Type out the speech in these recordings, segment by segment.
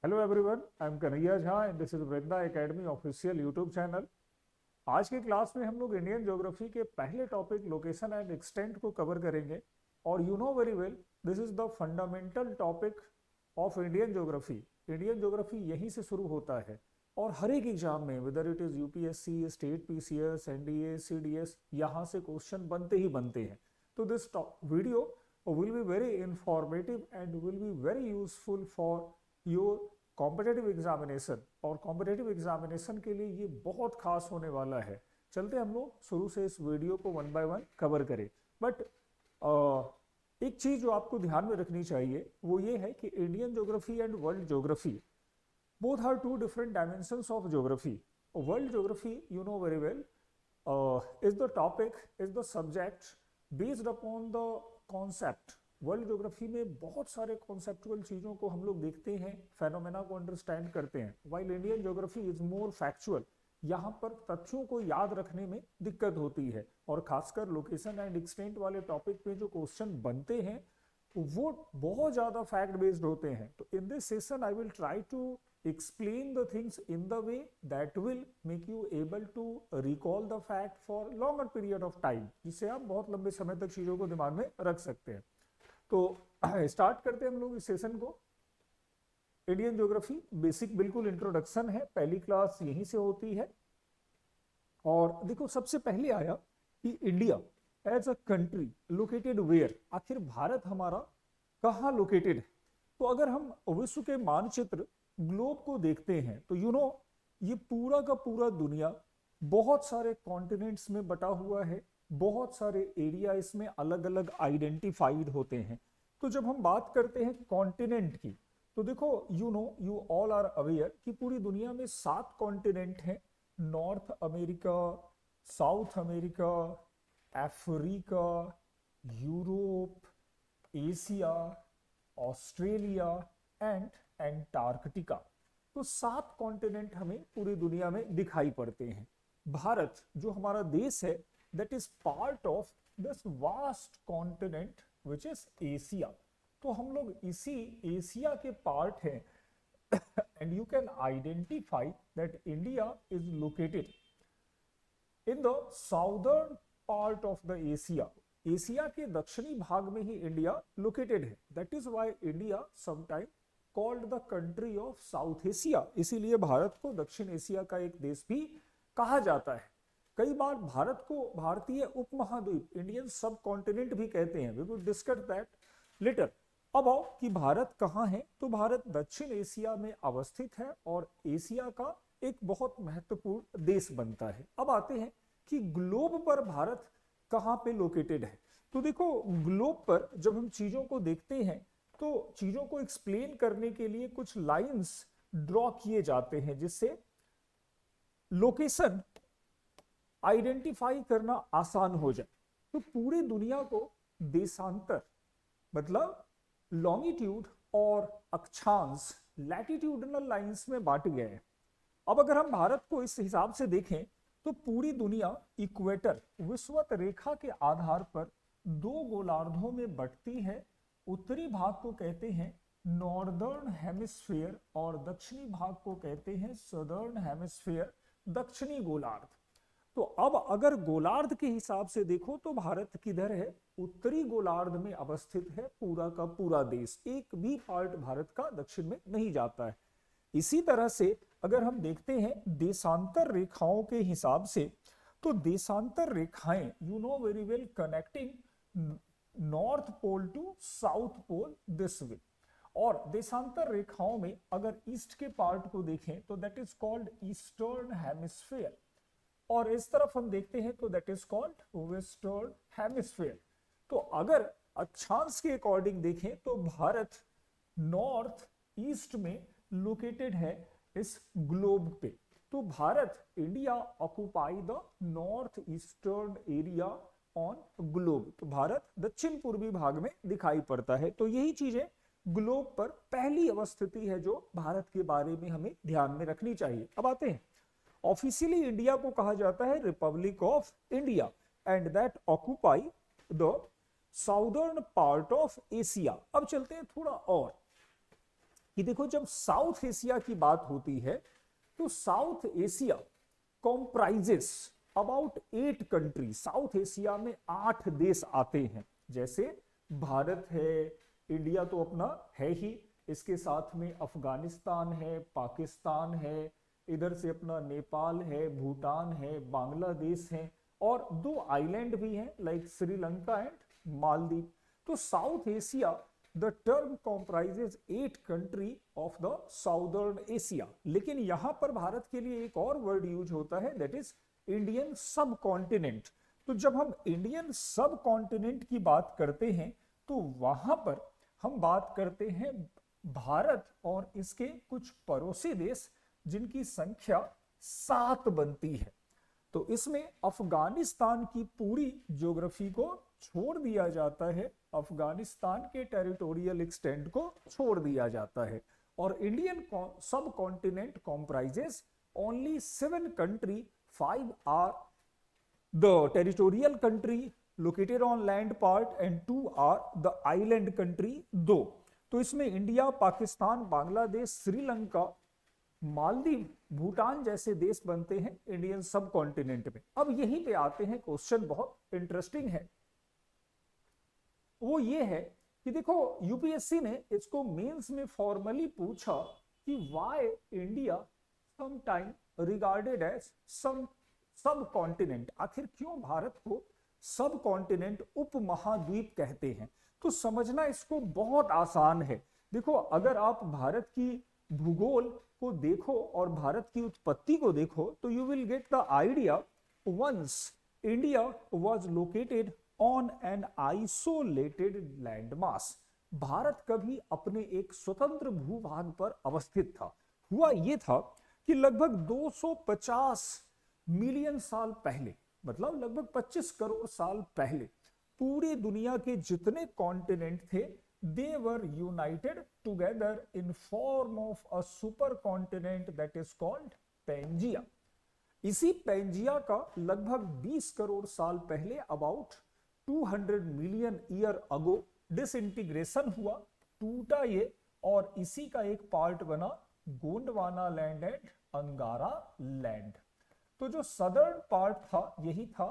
Hello everyone, I am Kanhaiya Jha and this is Vrinda academy official YouTube channel. आज की class में हम लोग इंडियन ज्योग्राफी के पहले टॉपिक लोकेशन एंड एक्सटेंट को कवर करेंगे। और you know very well, this is the fundamental topic of Indian geography. Indian geography यहीं से शुरू होता है और हर एक एग्जाम में, whether it is UPSC, state PCS, NDA, CDS, यहाँ से क्वेश्चन बनते ही बनते हैं। तो this video will be very informative and will be very useful for your competitive examination. और कॉम्पिटेटिव एग्जामिनेशन के लिए ये बहुत खास होने वाला है। चलते हम लोग शुरू से इस वीडियो को वन बाय वन कवर करें। बट एक चीज जो आपको ध्यान में रखनी चाहिए वो ये है कि Indian geography and world geography both are two different dimensions of geography. World geography, you know very well, is the topic, is the subject based upon the concept. World geography में बहुत सारे कॉन्सेप्चुअल चीजों को हम लोग देखते हैं, phenomena को अंडरस्टैंड करते हैं। While Indian geography is more factual, यहाँ पर तथ्यों को याद रखने में दिक्कत होती है और खासकर लोकेशन एंड एक्सटेंट वाले टॉपिक पे जो क्वेश्चन बनते हैं वो बहुत ज्यादा फैक्ट बेस्ड होते हैं। तो in this session I will try to explain the things in the way that will make you able to recall the fact for longer period of time, जिससे आप बहुत लंबे समय तक चीजों को दिमाग में रख सकते हैं। तो स्टार्ट करते हैं हम लोग इस सेशन को। इंडियन ज्योग्राफी बेसिक बिल्कुल इंट्रोडक्शन है, पहली क्लास यहीं से होती है। और देखो, सबसे पहले आया कि India as a country located where, आखिर भारत हमारा कहाँ लोकेटेड है। तो अगर हम विश्व के मानचित्र ग्लोब को देखते हैं तो ये पूरा का पूरा दुनिया बहुत सारे कॉन्टिनेंट्स में बटा हुआ है, बहुत सारे एरिया इसमें अलग अलग आइडेंटिफाइड होते हैं। तो जब हम बात करते हैं कॉन्टिनेंट की, तो देखो यू ऑल आर अवेयर कि पूरी दुनिया में 7 कॉन्टिनेंट हैं। North America, south America, Africa, Europe, Asia, Australia and Antarctica. तो 7 कॉन्टिनेंट हमें पूरी दुनिया में दिखाई पड़ते हैं। भारत जो हमारा देश है, that is part of this vast continent which is Asia. तो हम लोग इसी एशिया के पार्ट हैं and you can identify that India is located in the southern part of the Asia. Asia के दक्षिणी भाग में ही इंडिया लोकेटेड है। That is why India sometime called the country of south Asia. इसीलिए भारत को दक्षिण एशिया का एक देश भी कहा जाता है। कई बार भारत को भारतीय उपमहाद्वीप, इंडियन सब कॉन्टिनेंट भी कहते हैं। We will discuss that later. अब आओ कि भारत कहाँ है। तो भारत दक्षिण एशिया में अवस्थित है और एशिया का एक बहुत महत्वपूर्ण देश बनता है। अब आते हैं कि ग्लोब पर भारत कहाँ पे लोकेटेड है। तो देखो, ग्लोब पर जब हम चीजों को देखते हैं तो चीजों को एक्सप्लेन करने के लिए कुछ लाइंस ड्रॉ किए जाते हैं जिससे लोकेशन आइडेंटिफाई करना आसान हो जाए। तो पूरी दुनिया को देशांतर मतलब लॉन्गिट्यूड और अक्षांश लैटिट्यूडनल लाइंस में बांटे गए हैं। अब अगर हम भारत को इस हिसाब से देखें तो पूरी दुनिया इक्वेटर विषुवत रेखा के आधार पर 2 गोलार्धों में बंटती है। उत्तरी भाग को कहते हैं नॉर्दर्न हेमिस्फीयर और दक्षिणी भाग को कहते हैं सदर्न हेमिस्फीयर, दक्षिणी गोलार्ध। तो अब अगर गोलार्ध के हिसाब से देखो तो भारत किधर है, उत्तरी गोलार्ध में अवस्थित है पूरा का पूरा देश। एक भी पार्ट भारत का दक्षिण में नहीं जाता है। इसी तरह से अगर हम देखते हैं देशांतर रेखाओं के हिसाब से, तो देशांतर रेखाएं you know very well connecting north pole to south pole this way. और देशांतर रेखाओं में अगर ईस्ट के पार्ट को देखें तो that is called eastern hemisphere, और इस तरफ हम देखते हैं तो that is called western hemisphere. तो अगर अक्षांश के अकॉर्डिंग देखें तो भारत नॉर्थ ईस्ट में लोकेटेड है इस ग्लोब पे। तो Bharat, India occupy the north eastern area on globe. तो भारत दक्षिण पूर्वी भाग में दिखाई पड़ता है। तो यही चीजें ग्लोब पर पहली अवस्थिति है जो भारत के बारे में हमें ध्यान में रखनी चाहिए। अब आते हैं, ऑफिशियली इंडिया को कहा जाता है Republic of India and that occupy the southern part of Asia. अब चलते हैं थोड़ा और, कि देखो जब साउथ एशिया की बात होती है तो south Asia comprises about 8 country. South Asia में 8 देश आते हैं, जैसे भारत है, इंडिया तो अपना है ही, इसके साथ में अफगानिस्तान है, पाकिस्तान है, इधर से अपना नेपाल है, भूटान है, बांग्लादेश है, और 2 आइलैंड भी हैं लाइक श्रीलंका एंड मालदीव। तो south Asia, the term comprises 8 country of the southern Asia. लेकिन यहां पर भारत के लिए एक और वर्ड यूज होता है, दैट इज इंडियन सब कॉन्टिनेंट। तो जब हम इंडियन सब कॉन्टिनेंट की बात करते हैं तो वहां पर हम बात करते हैं भारत और इसके कुछ पड़ोसी देश जिनकी संख्या 7 बनती है। तो इसमें अफगानिस्तान की पूरी ज्योग्राफी को छोड़ दिया जाता है, अफगानिस्तान के टेरिटोरियल एक्सटेंट को छोड़ दिया जाता है, और Indian subcontinent comprises only 7 country, 5 are the territorial country located on land part and 2 are the island country 2। तो इसमें इंडिया, पाकिस्तान, बांग्लादेश, श्रीलंका, मालदीव, भूटान जैसे देश बनते हैं इंडियन सब कॉन्टिनेंट में। अब यहीं पे आते हैं, क्वेश्चन बहुत इंटरेस्टिंग है, वो ये है कि देखो यूपीएससी ने इसको मेंस में फॉर्मली पूछा कि why India sometime regarded as subcontinent, आखिर क्यों भारत को सब कॉन्टिनेंट, उपमहाद्वीप कहते हैं। तो समझना इसको बहुत आसान है। देखो अगर आप भारत की भूगोल को देखो और भारत की उत्पत्ति को देखो तो you will get the idea, once India was located on an isolated landmass. Bharat कभी अपने एक स्वतंत्र भूभाग पर अवस्थित था। हुआ यह था कि लगभग 250 मिलियन साल पहले, मतलब लगभग 25 करोड़ साल पहले, पूरी दुनिया के जितने कॉन्टिनेंट थे they were united together in form of a supercontinent that is called Pangaea। इसी पैंजिया का लगभग 20 करोड़ साल पहले, about 200 million year ago, disintegration हुआ, टूटा ये, और इसी का एक पार्ट बना गोंडवाना लैंड एंड अंगारा लैंड। तो जो सदर्न पार्ट था यही था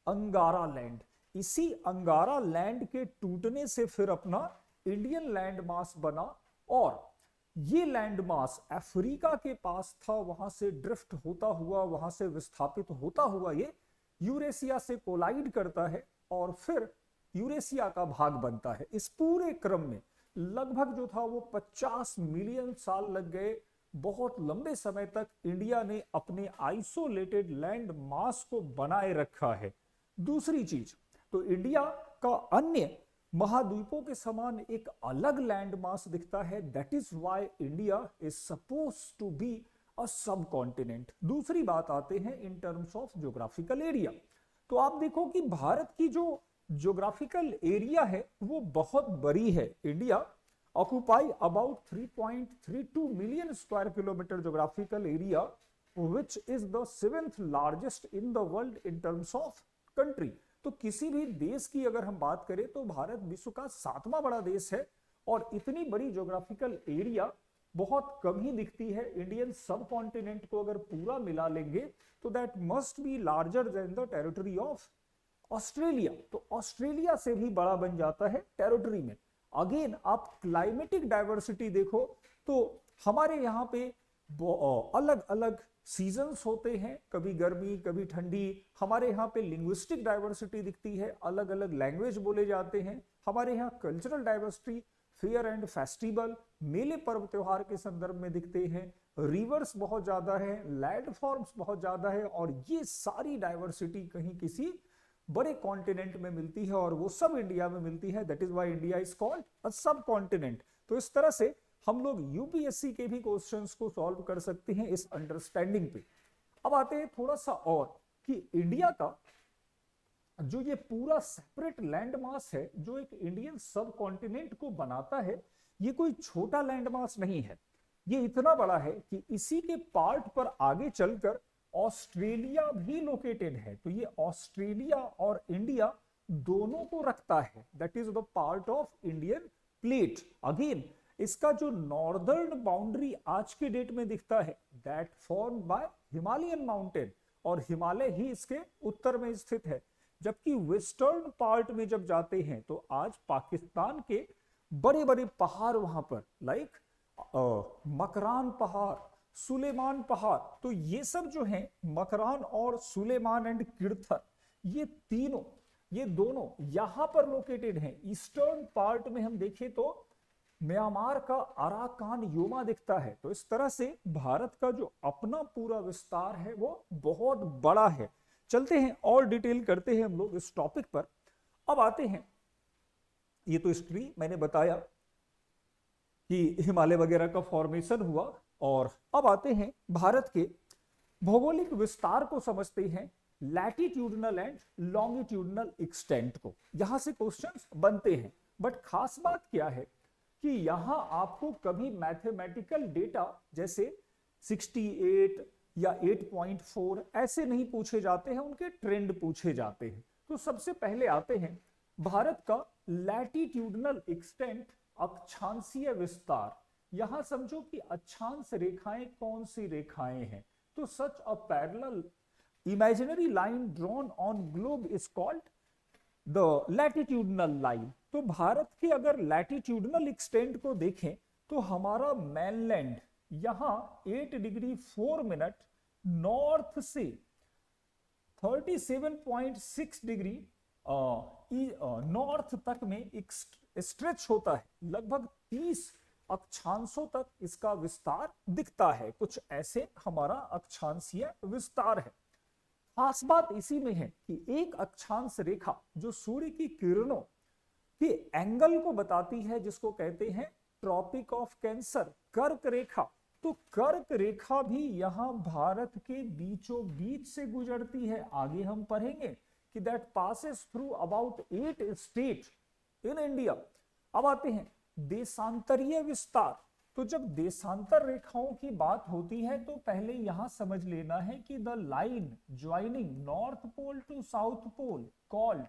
अंगारा लैंड। इसी अंगारा लैंड के टूटने से फिर अपना इंडियन लैंड मास बना, और ये लैंड मास अफ्रीका के पास था, वहां से ड्रिफ्ट होता हुआ, वहां से विस्थापित होता हुआ ये यूरेशिया से कोलाइड करता है और फिर यूरेशिया का भाग बनता है। इस पूरे क्रम में लगभग जो था वो 50 मिलियन साल लग गए। बहुत लंबे समय तक इंडिया ने अपने आइसोलेटेड लैंड मास को बनाए रखा है। दूसरी चीज, तो इंडिया का अन्य महाद्वीपों के समान एक अलग लैंड मास दिखता है, that is why India is supposed to be a subcontinent. दूसरी बात आते हैं in terms of geographical area. तो आप देखो कि भारत की जो ज्योग्राफिकल एरिया है वो बहुत बड़ी है। India occupy about 3.32 million square kilometre geographical area, which is the 7th largest in the world in terms of country। तो किसी भी देश की अगर हम बात करें तो भारत विश्व का 7वां बड़ा देश है, और इतनी बड़ी ज्योग्राफिकल एरिया बहुत कम ही दिखती है। इंडियन सब कॉन्टिनेंट को अगर पूरा मिला लेंगे तो that must be larger than the territory of Australia. तो ऑस्ट्रेलिया से भी बड़ा बन जाता है टेरिटरी में। अगेन आप क्लाइमेटिक डाइवर्सिटी देखो तो हमारे यहाँ पे अलग अलग सीजन्स होते हैं, कभी गर्मी कभी ठंडी। हमारे यहाँ पे लिंग्विस्टिक डाइवर्सिटी दिखती है, अलग अलग लैंग्वेज बोले जाते हैं। हमारे यहाँ cultural diversity, fair and festival, मेले पर्व त्योहार के संदर्भ में दिखते हैं। रिवर्स बहुत ज्यादा है, लैंडफॉर्म्स बहुत ज्यादा है, और ये सारी डाइवर्सिटी कहीं किसी बड़े कॉन्टिनेंट में मिलती है और वो सब इंडिया में मिलती है। That is why India is called a सब कॉन्टिनेंट। तो इस तरह से हम लोग यूपीएससी के भी क्वेश्चंस को सॉल्व कर सकते हैं इस अंडरस्टैंडिंग पे। अब आते हैं थोड़ा सा और कि इंडिया का जो ये पूरा सेपरेट लैंड मास है जो एक इंडियन सब कॉन्टिनेंट को बनाता है, ये कोई छोटा लैंड मास नहीं है। ये इतना बड़ा है कि इसी के पार्ट पर आगे चलकर ऑस्ट्रेलिया भी लोकेटेड है। तो ये ऑस्ट्रेलिया और इंडिया दोनों को रखता है, that is the part of Indian plate. Again इसका जो नॉर्दर्न बाउंड्री आज के डेट में दिखता है that form by Himalayan mountain, और हिमालय ही इसके उत्तर में स्थित है। जबकि वेस्टर्न पार्ट में जब जाते हैं तो आज पाकिस्तान के बड़े बड़े पहाड़ वहां पर लाइक मकरान पहाड़, सुलेमान पहाड़, तो ये सब जो है मकरान और सुलेमान एंड किरथर, ये तीनों, ये दोनों यहां पर लोकेटेड हैं। ईस्टर्न पार्ट में हम देखें तो म्यांमार का अराकान योमा दिखता है। तो इस तरह से भारत का जो अपना पूरा विस्तार है वो बहुत बड़ा है। चलते हैं और डिटेल करते हैं हम लोग इस टॉपिक पर। अब आते हैं, ये तो हिस्ट्री मैंने बताया कि हिमालय वगैरह का फॉर्मेशन हुआ, और अब आते हैं भारत के भौगोलिक विस्तार को समझते हैं, लैटिट्यूडनल एंड लॉन्गिट्यूडनल एक्सटेंट को। यहां से क्वेश्चंस बनते हैं, बट खास बात क्या है कि यहां आपको कभी मैथमेटिकल डेटा जैसे 68 या 8.4 ऐसे नहीं पूछे जाते हैं, उनके ट्रेंड पूछे जाते हैं। तो सबसे पहले आते हैं भारत का लैटिट्यूडनल एक्सटेंट, अक्षांशीय विस्तार। यहां समझो कि अक्षांश रेखाएं कौन सी रेखाएं हैं, तो such a parallel imaginary line drawn on globe is called the latitudinal line. तो भारत के अगर लैटिट्यूडनल एक्सटेंट को देखें तो हमारा मेनलैंड यहां 8 डिग्री 4 मिनट नॉर्थ से 37.6 डिग्री नॉर्थ तक में एक स्ट्रेच होता है। लगभग 30 अक्षांशों तक इसका विस्तार दिखता है। कुछ ऐसे हमारा अक्षांशीय विस्तार है। खास बात इसी में है कि एक अक्षांश रेखा जो सूर्य की किरणों के एंगल को बताती है, जिसको कहते हैं ट्रॉपिक ऑफ कैंसर, कर्क रेखा। तो कर्क रेखा भी यहां भारत के बीचों बीच से गुजरती है। आगे हम पढ़ेंगे कि that passes through about 8 state in India. अब आते हैं देशांतरीय विस्तार। तो जब देशांतर रेखाओं की बात होती है तो पहले यहां समझ लेना है कि the line joining north pole to south pole called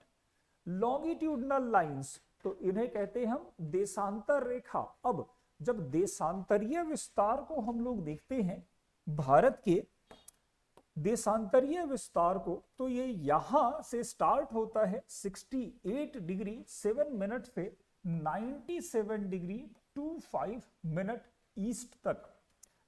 longitudinal lines, तो इन्हें कहते हैं हम देशांतर रेखा। अब जब देशांतरीय विस्तार को हम लोग देखते हैं भारत के देशांतरीय विस्तार को, तो ये यहां से स्टार्ट होता है 68 डिग्री 7 मिनट से 97 डिग्री 25 मिनट ईस्ट तक।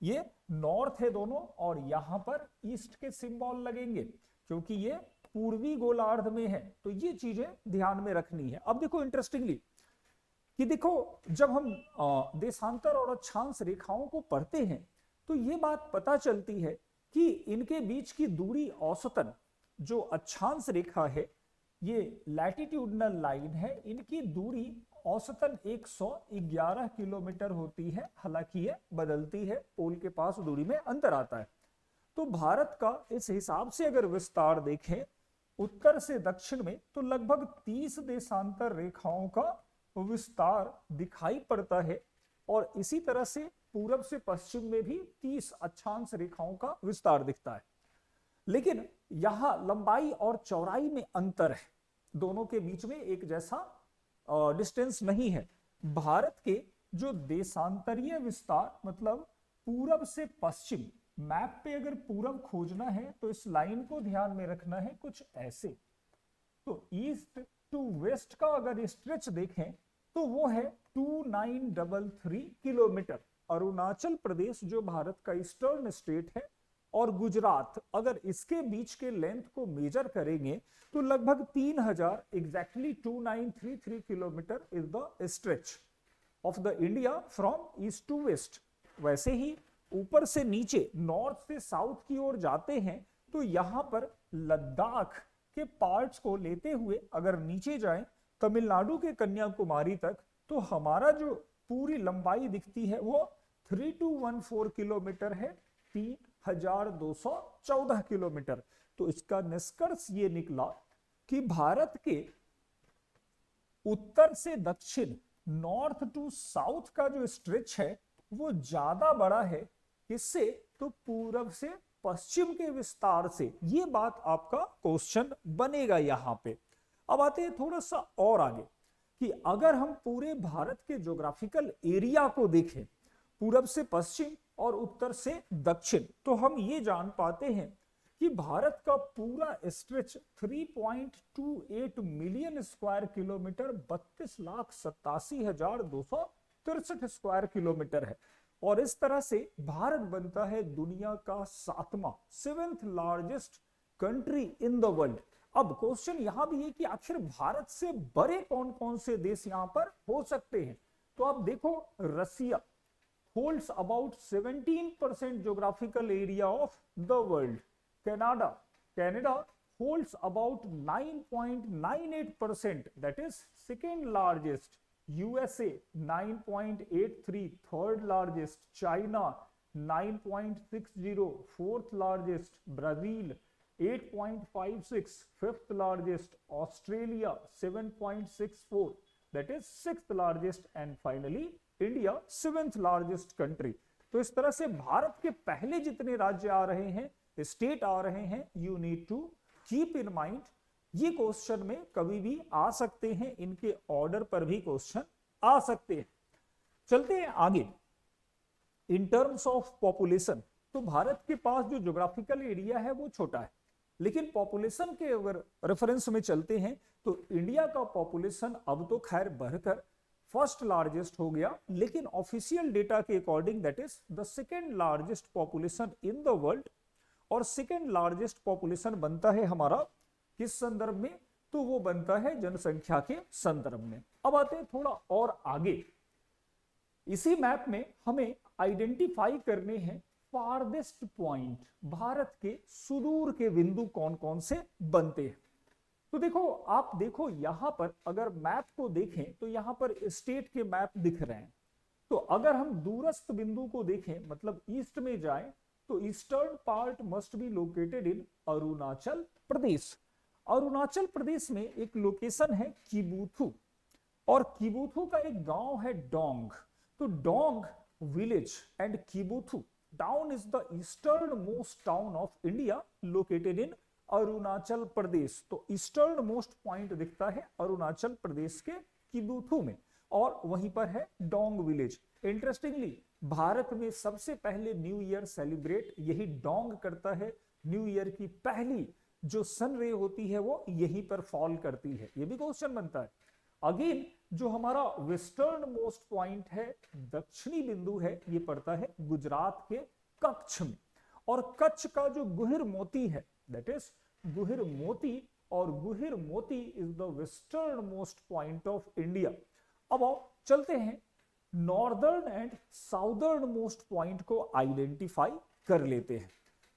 ये नॉर्थ है दोनों, और यहां पर ईस्ट के सिंबल लगेंगे क्योंकि ये पूर्वी गोलार्ध में है। तो ये चीजें ध्यान में रखनी है। अब देखो इंटरेस्टिंगली कि देखो जब हम देशांतर और अक्षांश रेखाओं को पढ़ते हैं तो ये बात पता चलती है कि इनके बीच की दूरी औसतन, जो अक्षांश रेखा है ये लैटिट्यूडनल लाइन है, इनकी दूरी औसतन 111 किलोमीटर होती है। हालांकि ये बदलती है, पोल के पास दूरी में अंतर आता है। तो भारत का इस हिसाब से अगर विस्तार देखें उत्तर से दक्षिण में, तो लगभग 30 देशांतर रेखाओं का विस्तार दिखाई पड़ता है, और इसी तरह से पूरब से पश्चिम में भी 30 अक्षांश रेखाओं का विस्तार दिखता है। लेकिन यहां लंबाई और चौड़ाई में अंतर है, दोनों के बीच में एक जैसा डिस्टेंस नहीं है। भारत के जो देशांतरीय विस्तार मतलब पूरब से पश्चिम, मैप पे अगर पूरब खोजना है तो इस लाइन को ध्यान में रखना है कुछ ऐसे। तो ईस्ट टू वेस्ट का अगर स्ट्रेच देखें तो वो है 2933 किलोमीटर। अरुणाचल प्रदेश जो भारत का ईस्टर्न स्टेट है और गुजरात, अगर इसके बीच के लेंथ को मेजर करेंगे तो लगभग 3000 exactly 2933 kilometre is the stretch of the India from east to west. वैसे ही ऊपर से नीचे नॉर्थ से साउथ की ओर जाते हैं तो यहां पर लद्दाख के पार्ट्स को लेते हुए अगर नीचे जाएं तमिलनाडु के कन्याकुमारी तक, तो हमारा जो पूरी लंबाई दिखती है वो 3214 किलोमीटर है, 3214 किलोमीटर। तो इसका निष्कर्ष ये निकला कि भारत के उत्तर से दक्षिण, नॉर्थ टू साउथ का जो स्ट्रेच है वो ज्यादा बड़ा है किससे, तो पूरब से पश्चिम के विस्तार से। ये बात आपका क्वेश्चन बनेगा यहां पे। अब आते हैं थोड़ा सा और आगे कि अगर हम पूरे भारत के ज्योग्राफिकल एरिया को देखें, पूरब से पश्चिम और उत्तर से दक्षिण, तो हम ये जान पाते हैं कि भारत का पूरा stretch 3.28 million square kilometre 32,87,263 square kilometre है। और इस तरह से भारत बनता है दुनिया का 7वें largest country in the world. अब क्वेश्चन यहां भी है कि आखिर भारत से बड़े कौन कौन से देश यहां पर हो सकते हैं। तो आप देखो, रसिया holds about 17% geographical area of the world. Canada holds about 9.98%, that is second largest. USA 9.83, third largest. China 9.60, fourth largest. Brazil 8.56, fifth largest. Australia 7.64, that is sixth largest. And finally India 7th largest country. तो इस तरह से भारत के पहले जितने राज्य आ रहे हैं, स्टेट आ रहे हैं, you need to keep in mind. ये क्वेश्चन में कभी भी आ सकते हैं, इनके ऑर्डर पर भी क्वेश्चन आ सकते हैं। चलते हैं आगे। इन टर्म्स ऑफ पॉपुलेशन, तो भारत के पास जो ज्योग्राफिकल एरिया है वो छोटा है, लेकिन पॉपुलेशन के अगर रेफरेंस में चलते हैं तो इंडिया का पॉपुलेशन अब तो खैर बढ़कर फर्स्ट लार्जेस्ट हो गया, लेकिन ऑफिशियल डेटा के according that is the second largest population in the world. और सेकेंड लार्जेस्ट पॉपुलेशन बनता है हमारा किस संदर्भ में, तो वो बनता है जनसंख्या के संदर्भ में। अब आते हैं थोड़ा और आगे। इसी मैप में हमें आइडेंटिफाई करने हैं फारदेस्ट पॉइंट, भारत के सुदूर के बिंदु कौन कौन से बनते हैं। तो देखो, आप देखो यहां पर अगर मैप को देखें तो यहां पर स्टेट के मैप दिख रहे हैं। तो अगर हम दूरस्थ बिंदु को देखें, मतलब ईस्ट में जाएं, तो eastern part must be located in Arunachal Pradesh. Arunachal Pradesh में एक लोकेशन है किबुथु, और किबुथु का एक गांव है डोंग। तो Dong village and Kibithu town is the eastern most town of India located in Arunachal Pradesh. तो ईस्टर्न मोस्ट पॉइंट दिखता है अरुणाचल प्रदेश के किबुथु में, और वहीं पर है डोंग विलेज। इंटरेस्टिंगली भारत में सबसे पहले न्यू ईयर सेलिब्रेट यही डोंग करता है। न्यू ईयर की पहली जो सन रे होती है वो यहीं पर फॉल करती है। ये भी क्वेश्चन बनता है। अगेन जो हमारा वेस्टर्न मोस्ट पॉइंट है, दक्षिणी बिंदु है, ये पड़ता है गुजरात के कच्छ में। और कच्छ का जो गुहिर मोती है, दैट इज गुहिर मोती, और गुहिर मोती is the western most point of India. अब आओ चलते हैं northern and southern most point को आइडेंटिफाई कर लेते हैं।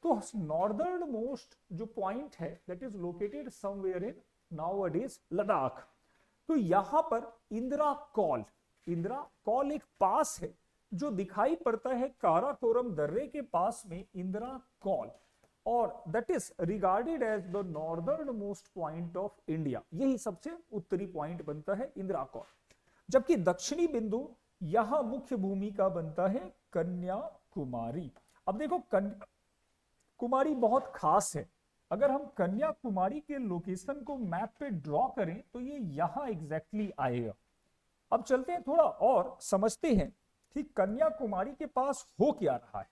तो नॉर्दर्न मोस्ट जो पॉइंट है that is located somewhere in nowadays Ladakh. तो यहां पर इंदिरा कॉल एक पास है जो दिखाई पड़ता है काराकोरम दर्रे के पास में, इंदिरा कॉल, और that is regarded as the northernmost point of India. यही सबसे उत्तरी पॉइंट बनता है इंदिरा कॉल। जबकि दक्षिणी बिंदु यहां मुख्य भूमि का बनता है कन्याकुमारी। अब देखो कन्याकुमारी बहुत खास है। अगर हम कन्याकुमारी के लोकेशन को मैप पे ड्रॉ करें तो ये यहां एग्जैक्टली आएगा। अब चलते हैं थोड़ा और समझते हैं कि कन्याकुमारी के पास हो क्या रहा है।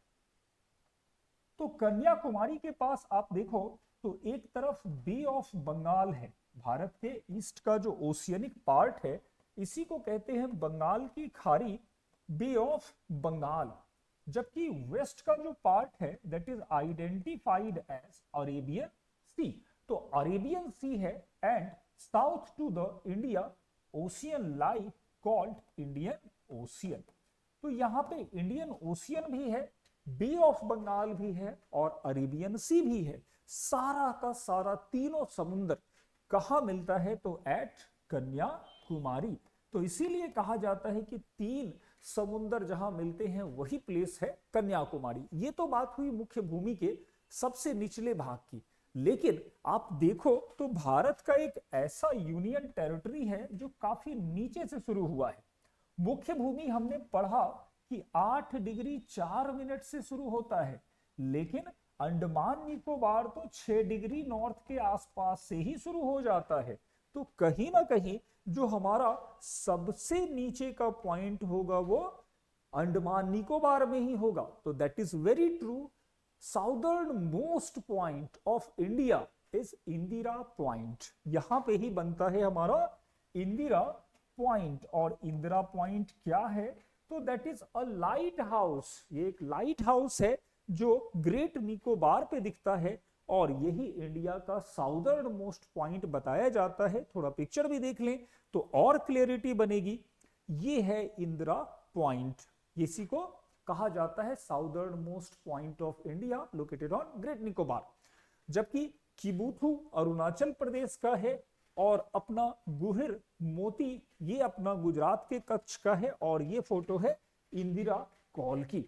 तो कन्याकुमारी के पास आप देखो तो एक तरफ बे ऑफ बंगाल है, भारत के ईस्ट का जो ओशियनिक पार्ट है इसी को कहते हैं बंगाल की खाड़ी, बे ऑफ बंगाल। जबकि वेस्ट का जो पार्ट है that is identified as Arabian sea. तो अरेबियन सी है, and south to the India ocean lie called Indian ocean. तो यहां पे इंडियन ओशियन भी है, बे ऑफ बंगाल भी है, और अरेबियन सी भी है। सारा का सारा तीनों समुद्र कहां मिलता है, तो एट कन्याकुमारी। तो इसीलिए कहा जाता है कि तीन समुद्र जहां मिलते हैं वही प्लेस है कन्याकुमारी। ये तो बात हुई मुख्य भूमि के सबसे निचले भाग की। लेकिन आप देखो तो भारत का एक ऐसा यूनियन टेरिटरी है जो काफी नीचे से शुरू हुआ है। मुख्य भूमि हमने पढ़ा कि 8 डिग्री 4 मिनट से शुरू होता है, लेकिन अंडमान निकोबार तो 6 डिग्री नॉर्थ के आसपास से ही शुरू हो जाता है। तो कहीं ना कहीं जो हमारा सबसे नीचे का पॉइंट होगा वो अंडमान निकोबार में ही होगा। तो that is very true. Southern most point of India is Indira point. यहां पे ही बनता है हमारा इंदिरा पॉइंट। और इंदिरा पॉइंट क्या है? तो that is a light house. ये एक लाइट हाउस है जो ग्रेट निकोबार पे दिखता है और यही इंडिया का साउदर्न मोस्ट पॉइंट बताया जाता है। थोड़ा पिक्चर भी देख लें तो और क्लियरिटी बनेगी। ये है इंदिरा पॉइंट। इसी को कहा जाता है southern most point of India located on great Nicobar. जबकि किबुथु अरुणाचल प्रदेश का है और अपना गुहिर मोती ये अपना गुजरात के कच्छ का है और ये फोटो है इंदिरा कॉल की।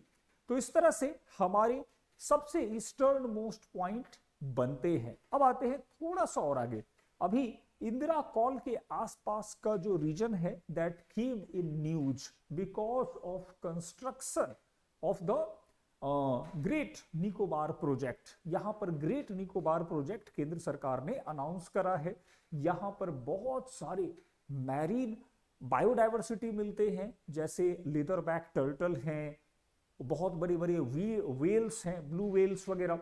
तो इस तरह से हमारे सबसे ईस्टर्न मोस्ट पॉइंट बनते हैं। अब आते हैं थोड़ा सा और आगे। अभी इंदिरा कॉल के आसपास का जो रीजन है that came in news because of construction of the great Nicobar project. यहां पर ग्रेट निकोबार प्रोजेक्ट केंद्र सरकार ने अनाउंस करा है। यहां पर बहुत सारे मैरीन बायोडाइवर्सिटी मिलते हैं, जैसे लेदरबैक टर्टल हैं, बहुत बड़ी बड़ी वेल्स हैं, ब्लू वेल्स वगैरह।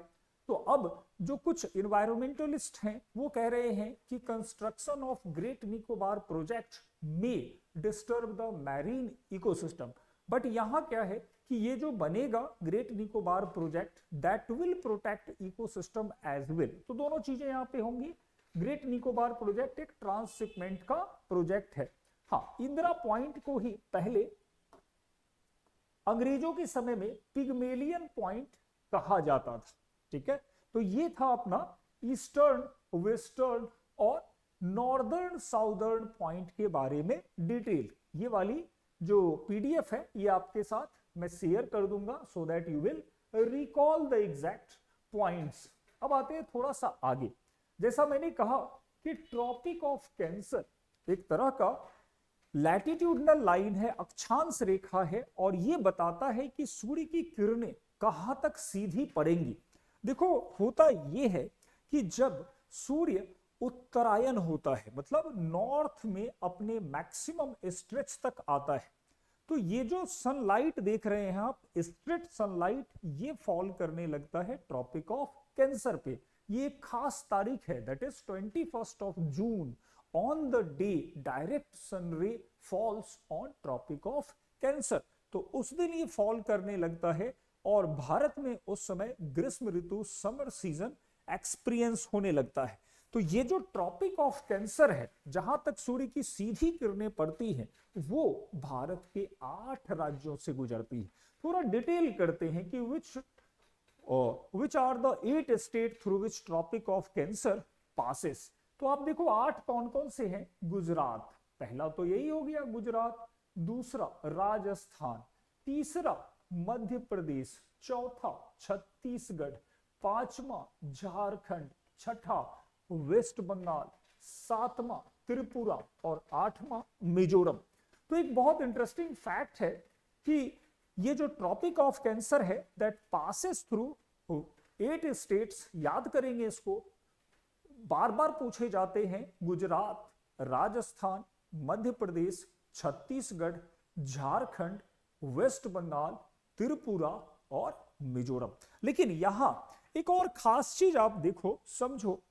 तो अब जो कुछ इन्वायरमेंटलिस्ट हैं वो कह रहे हैं कि construction of great Nicobar project में disturb the marine ecosystem. But यहां क्या है कि ये जो बनेगा great Nicobar project that will protect ecosystem as well. तो दोनों चीजें यहां पे होंगी। ग्रेट निकोबार प्रोजेक्ट एक ट्रांसशिपमेंट का प्रोजेक्ट है। हाँ, इंदिरा पॉइंट को ही पहले अंग्रेजों के समय में पिग्मेलियन पॉइंट कहा जाता था। ठीक है, तो ये था अपना ईस्टर्न, वेस्टर्न और नॉर्दर्न साउदर्न पॉइंट के बारे में डिटेल। ये वाली जो पीडीएफ है ये आपके साथ मैं शेयर कर दूंगा so that you will recall the exact points. अब आते हैं थोड़ा सा आगे। जैसा मैंने कहा कि ट्रॉपिक ऑफ कैंसर एक तरह का लैटिट्यूडनल लाइन है, अक्षांश रेखा है, और ये बताता है कि सूर्य की किरणें कहां तक सीधी पड़ेंगी। देखो, होता ये है कि जब सूर्य उत्तरायण होता है, मतलब नॉर्थ में अपने मैक्सिमम स्ट्रेच तक आता है, तो ये जो सनलाइट देख रहे हैं आप, स्ट्रेट सनलाइट, ये फॉल करने लगता है ट्रॉपिक ऑफ कैंसर पे। ये एक खास तारीख है, that is 21 of June, on the day direct sun ray falls on tropic of cancer. तो उस दिन ये फॉल करने लगता है और भारत में उस समय ग्रीष्म ऋतु, समर सीजन एक्सपीरियंस होने लगता है। तो ये जो ट्रॉपिक ऑफ कैंसर है, जहां तक सूर्य की सीधी किरणें पड़ती हैं, वो भारत के 8 राज्यों से गुजरती है। थोड़ा डिटेल करते हैं कि which are the 8 state through which tropic of cancer passes. तो आप देखो 8 कौन कौन से हैं। गुजरात, पहला तो यही हो गया गुजरात, दूसरा राजस्थान, तीसरा मध्य प्रदेश, चौथा छत्तीसगढ़, पांचवा झारखंड, छठा वेस्ट बंगाल, सातवां त्रिपुरा और आठवां मिजोरम। तो एक बहुत इंटरेस्टिंग फैक्ट है कि ये जो ट्रॉपिक ऑफ कैंसर है दैट पासेस थ्रू 8 स्टेट्स। याद करेंगे इसको, बार बार पूछे जाते हैं। गुजरात, राजस्थान, मध्य प्रदेश, छत्तीसगढ़, झारखंड, वेस्ट बंगाल, त्रिपुरा और मिजोरम। लेकिन यहां एक और खास चीज आप देखो, समझो,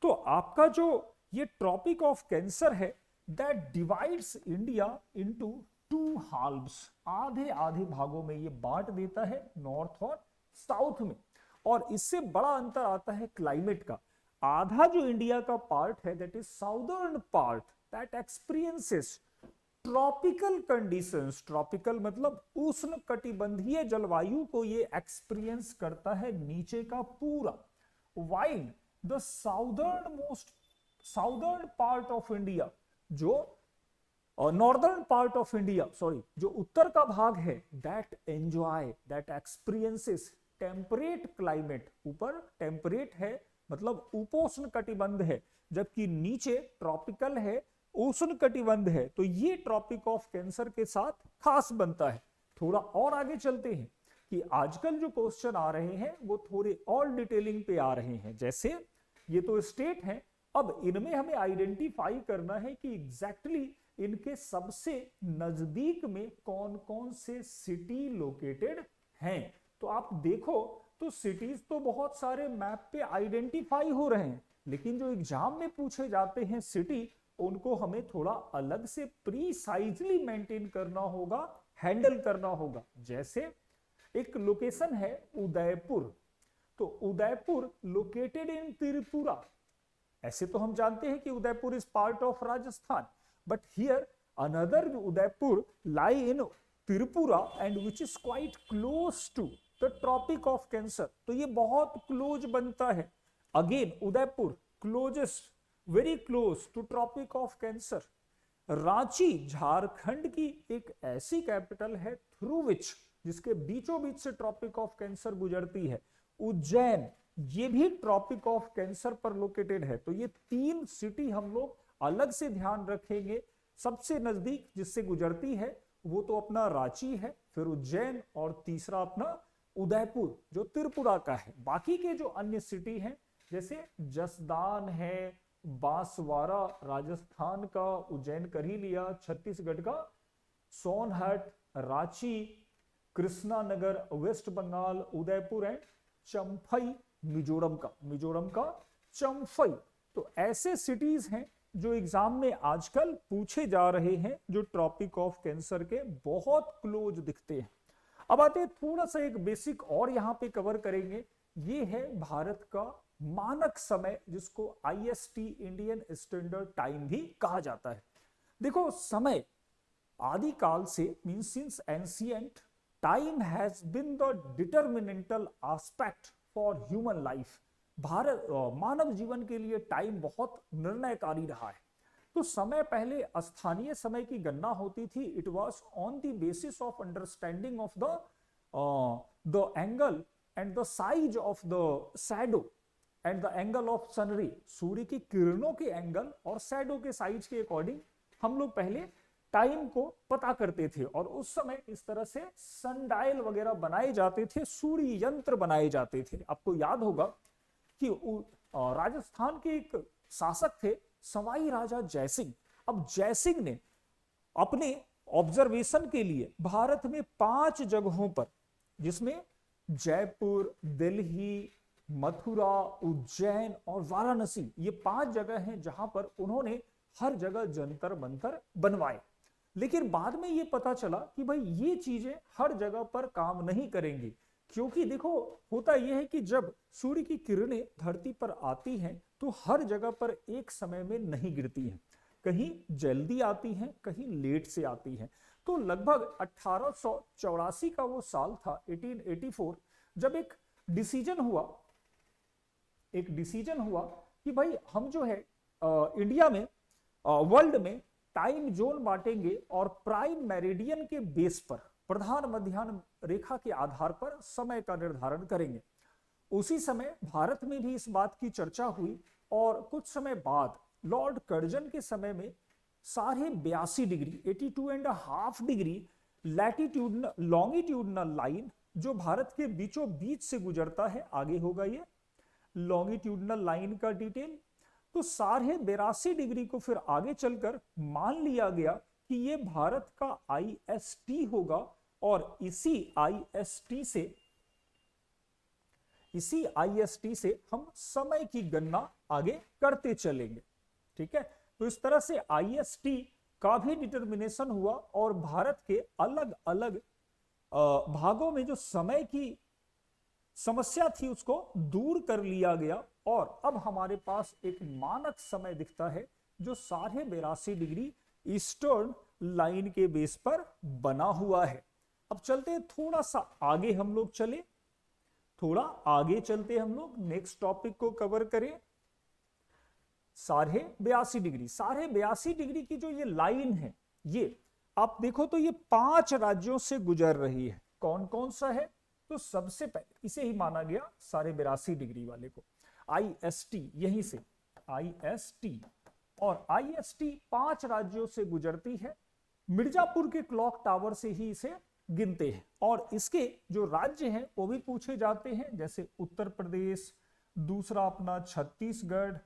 तो आपका जो ये ट्रॉपिक ऑफ कैंसर है दैट डिवाइड्स इंडिया इनटू 2 हाल्व्स। आधे आधे भागों में ये बांट देता है, नॉर्थ और साउथ में। और इससे बड़ा अंतर आता है क्लाइमेट का। आधा जो इंडिया का पार्ट है that is southern part that experiences tropical conditions. Tropical मतलब उष्ण कटिबंधीय जलवायु को ये एक्सपीरियंस करता है नीचे का पूरा। While the southern part of India, जो northern part of India, sorry, जो उत्तर का भाग है, that enjoy, that experiences temperate climate. ऊपर टेम्परेट है मतलब उपोष्ण कटिबंध है, जबकि नीचे ट्रॉपिकल है, उष्ण कटिबंध है। तो ये ट्रॉपिक ऑफ कैंसर के साथ खास बनता है। थोड़ा और आगे चलते हैं कि आजकल जो क्वेश्चन आ रहे हैं वो थोड़े और डिटेलिंग पे आ रहे हैं। जैसे ये तो स्टेट है, अब इनमें हमें आइडेंटिफाई करना है कि एग्जैक्टली इनके सबसे नजदीक में कौन कौन से सिटी लोकेटेड हैं। तो आप देखो तो सिटीज तो बहुत सारे मैप पे आइडेंटिफाई हो रहे हैं, लेकिन जो एग्जाम में पूछे जाते हैं सिटी, उनको हमें थोड़ा अलग से प्रीसाइजली मेंटेन करना होगा, हैंडल करना होगा। जैसे एक लोकेशन है उदयपुर, तो उदयपुर लोकेटेड इन त्रिपुरा। ऐसे तो हम जानते हैं कि Udaipur is part of Rajasthan, but here another Udaipur lie in Tripura and which is quite close to the tropic of cancer. तो ये बहुत क्लोज बनता है। Again Udaipur closest, very close to tropic of cancer. Ranchi Jharkhand की एक ऐसी कैपिटल है थ्रू विच, जिसके बीचों बीच से ट्रॉपिक ऑफ कैंसर गुजरती है। उज्जैन, ये भी ट्रॉपिक ऑफ कैंसर पर लोकेटेड है। तो ये 3 सिटी हम लोग अलग से ध्यान रखेंगे। सबसे नजदीक जिससे गुजरती है वो तो अपना रांची है, फिर उज्जैन, और तीसरा अपना उदयपुर जो त्रिपुरा का है। बाकी के जो अन्य सिटी हैं जैसे जसदान है, बांसवाड़ा राजस्थान का, उज्जैन कर ही लिया, छत्तीसगढ़ का सोनहट, रांची, कृष्णानगर वेस्ट बंगाल, उदयपुर एंड चंफई मिजोरम का चंफई। तो ऐसे सिटीज हैं जो एग्जाम में आजकल पूछे जा रहे हैं, जो ट्रॉपिक ऑफ कैंसर के बहुत क्लोज दिखते हैं। अब आते हैं थोड़ा सा एक बेसिक और यहां पे कवर करेंगे, ये है भारत का मानक समय, जिसको IST इंडियन स्टैंडर्ड टाइम भी कहा जाता है। देखो समय आदिकाल से means since ancient time has been the determinantal aspect for human life. Bharat मानव जीवन के लिए टाइम बहुत निर्णयकारी रहा है। तो समय पहले स्थानीय समय की गणना होती थी। It was on the basis of understanding of the angle and the size of the shadow and the angle of sunray. सूर्य की किरणों के एंगल और शैडो के साइज के अकॉर्डिंग हम लोग पहले टाइम को पता करते थे। और उस समय इस तरह से सनडायल वगैरह बनाए जाते थे, सूर्य यंत्र बनाए जाते थे। आपको याद होगा कि राजस्थान के एक शासक थे सवाई राजा जयसिंह। अब जयसिंह ने अपने ऑब्जर्वेशन के लिए भारत में 5 जगहों पर, जिसमें जयपुर, दिल्ली, मथुरा, उज्जैन और वाराणसी, ये 5 जगह हैं जहां पर उन्होंने हर जगह जंतर मंतर बनवाए। लेकिन बाद में ये पता चला कि भाई ये चीजें हर जगह पर काम नहीं करेंगी, क्योंकि देखो होता यह है कि जब सूर्य की किरणें धरती पर आती हैं तो हर जगह पर एक समय में नहीं गिरती हैं, कहीं जल्दी आती हैं, कहीं लेट से आती हैं। तो लगभग 1884 का वो साल था, 1884, जब एक डिसीजन हुआ कि भाई हम जो है इंडिया में, वर्ल्ड में टाइम जोन बांटेंगे और प्राइम मेरिडियन के बेस पर, प्रधान मध्याह्न रेखा के आधार पर समय का निर्धारण करेंगे। उसी समय भारत में भी इस बात की चर्चा हुई और कुछ समय बाद लॉर्ड कर्जन के समय में 82.5 degree 82.5 degree latitudinal longitudinal line जो भारत के बीचों बीच से गुजरता है, आगे होगा ये लॉन्गिट्यूडनल लाइन का डिटेल। तो 82.5 डिग्री को फिर आगे चलकर मान लिया गया कि ये भारत का IST होगा और इसी IST से हम समय की गणना आगे करते चलेंगे। ठीक है, तो इस तरह से IST का भी डिटर्मिनेशन हुआ और भारत के अलग अलग भागों में जो समय की समस्या थी उसको दूर कर लिया गया और अब हमारे पास एक मानक समय दिखता है जो 82.5 डिग्री ईस्टर्न लाइन के बेस पर बना हुआ है। अब चलते हैं थोड़ा सा आगे, हम लोग हम लोग नेक्स्ट टॉपिक को कवर करें। 82.5 डिग्री 82.5 डिग्री की जो ये लाइन है, ये आप देखो तो ये 5 राज्यों से गुजर रही है। कौन कौन सा है? तो सबसे पहले इसे ही माना गया 82.5 डिग्री वाले को, IST, यहीं से IST, और IST 5 राज्यों से गुजरती है। मिर्जापुर के क्लॉक टावर से ही इसे गिनते हैं और इसके जो राज्य हैं वो भी पूछे जाते हैं, जैसे उत्तर प्रदेश, दूसरा अपना छत्तीसगढ़,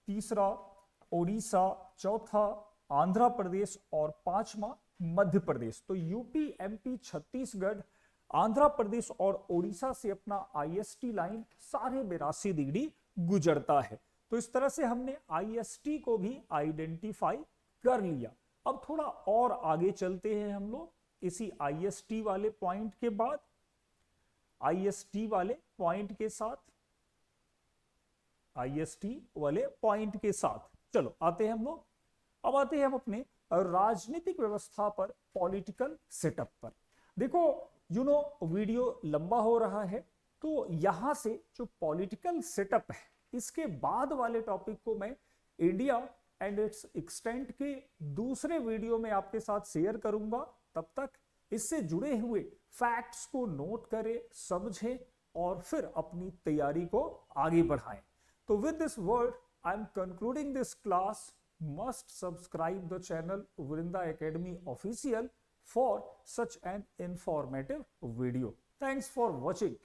तीसरा ओडिशा, चौथा आंध्र प्रदेश और पांचवा मध्य प्रदेश। तो यूपी, एमपी, छत्तीसगढ़, आंध्र प्रदेश और ओडिशा से अपना आईएसटी लाइन साढ़े 82 डिग्री गुजरता है। तो इस तरह से हमने आईएसटी को भी आइडेंटिफाई कर लिया। अब थोड़ा और आगे चलते हैं हम लोग इसी आईएसटी वाले पॉइंट के बाद, आईएसटी वाले पॉइंट के साथ, आईएसटी वाले पॉइंट के साथ चलो आते हैं हम लोग। अब आते हैं हम अपने राजनीतिक व्यवस्था पर, पॉलिटिकल सेटअप पर। देखो वीडियो लंबा हो रहा है, तो यहां से जो पॉलिटिकल सेटअप है इसके बाद वाले टॉपिक को मैं इंडिया एंड इट्स एक्सटेंट के दूसरे वीडियो में आपके साथ शेयर करूंगा। तब तक इससे जुड़े हुए फैक्ट्स को नोट करें, समझें और फिर अपनी तैयारी को आगे बढ़ाएं। तो with this word I am concluding this class. Must subscribe the channel Vrinda Academy Official for such an informative video. Thanks for watching.